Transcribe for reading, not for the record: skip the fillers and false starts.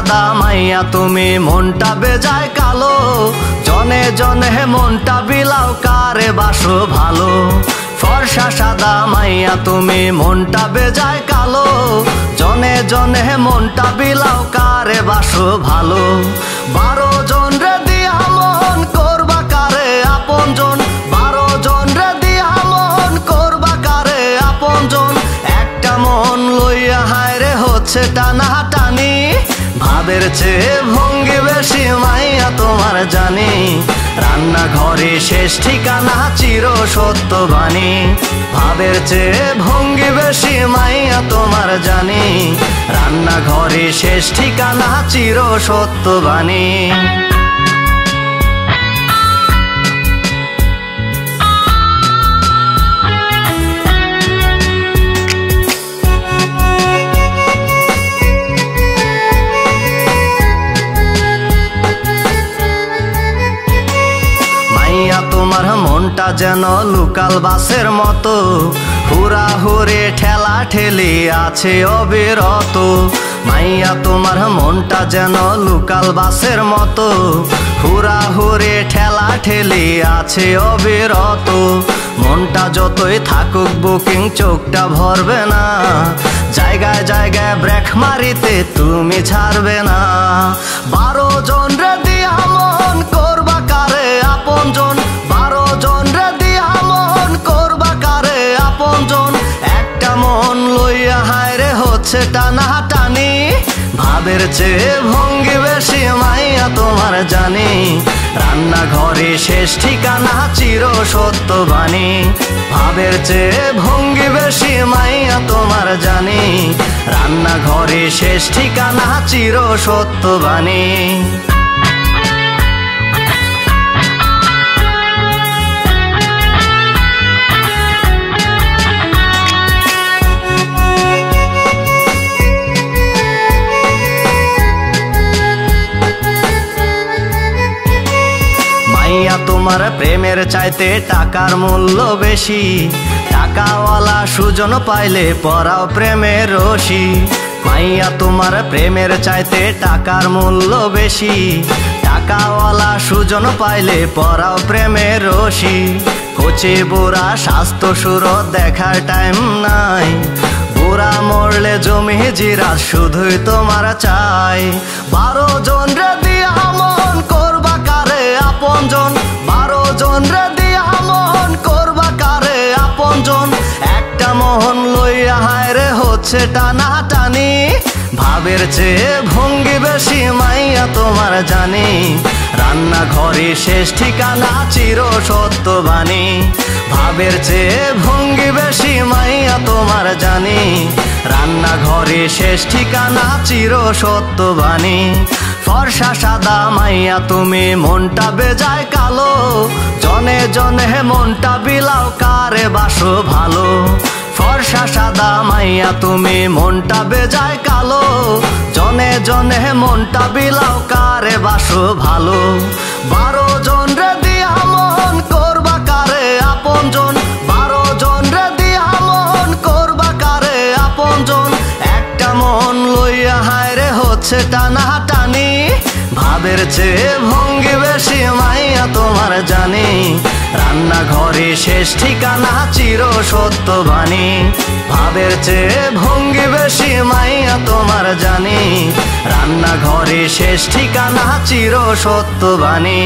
সাদা মাইয়া তুমি মনটা বেজায় কালো, জনে জনে মনটা বিলাও কারে বাসো ভালো। ফর্সা সাদা মাইয়া তুমি মনটা বেজায় কালো, জনে জনে মনটা বিলাও কারে বাসো ভালো। 12 জন রে দিয়া মন করবা কারে আপনজন, 12 জন রে দিয়া মন করবা কারে আপনজন। একটা মন লইয়া হায়রে হচ্ছে টানা টানি, ভাবের চেয়ে ভঙ্গি বেশি মাইয়া তোমার জানি। রান্নাঘরে শেষ ঠিকানা চির সত্য বাণী, ভাবের চেয়ে ভঙ্গি বেশি মাইয়া তোমার জানি। রান্নাঘরে শেষ ঠিকানা চির সত্য বাণী। তোমার মনটা যেন লোকাল বাসের মতো, হুড়াহুড়ি ঠেলা ঠেলি আছে অবিরত। মাইয়া তোমার মনটা যেন লোকাল বাসের মতো, হুড়াহুড়ি ঠেলা ঠেলি আছে অবিরত। মনটা যতই থাকুক বুকিং চোখটা ভরবে না, জায়গায় জায়গায় ব্রেক মারিতে তুমি ছাড়বে না। 12 জন রে দিয়া মন করবা কারে আপনজন, 12 জন রে দিয়া মন করবা কারে আপনজন। একটা মন লইয়া হায়রে হচ্ছে টানা টানি, ভাবের চেয়ে ভঙ্গি বেশি মাইয়া তোমার জানি। রান্নাঘরে শেষ ঠিকানা চির সত্য বাণী, ভাবের চেয়ে ভঙ্গি বেশি মাইয়া তোমার জানি। রান্নাঘরে শেষ ঠিকানা চির সত্য বাণী। মাইয়া তোমার প্রেমের চাইতে টাকার মূল্য বেশি, টাকাওয়ালা সুজন পাইলে পরাও প্রেমের রশি। মাইয়া তোমার প্রেমের চাইতে টাকার মূল্য বেশি, টাকাওয়ালা সুজন পাইলে পরাও প্রেমের রশি। কচি বুড়া স্বাস্থ্য সুর দেখার টাইম নাই, বুড়া মরলে জমি জিরা শুধুই তোমার চাই। 12 জন রে দিয়া মন করবা কারে আপনজন, 12 জন রে দিয়া মন করবা কারে আপনজন। একটা মন লইয়া হায়রে হচ্ছে টানা টানি, ভাবের চেয়ে ভঙ্গি বেশি মাইয়া তোমার জানি। রান্নাঘরে শেষ ঠিকানা চির সত্য বাণী, ভাবের চেয়ে ভঙ্গি বেশি মাইয়া তোমার জানি। রান্নাঘরে শেষ ঠিকানা চির সত্য বাণী। ফর্সা সাদা মাইয়া তুমি মনটা বেজায় কালো, জনে জনে মনটা বিলাও কারে বাসো ভালো। ফর্সা সাদা মাইয়া তুমি মনটা বেজায় কালো, জনে জনে মনটা বিলাও কারে বাসো ভালো। 12 জন রে দিয়া মন করবা কারে আপনজন, 12 জন রে দিয়া মন করবা কারে আপনজন। একটা মন লইয়া হায়রে হচ্ছে টানা টানি, ভাবের চেয়ে ভঙ্গি বেশি মাইয়া তোমার জানি। রান্নাঘরে শেষ ঠিকানা চির সত্য বাণী, ভাবের চেয়ে ভঙ্গি বেশি মাইয়া তোমার জানি। রান্নাঘরে শেষ ঠিকানা চির সত্য বাণী।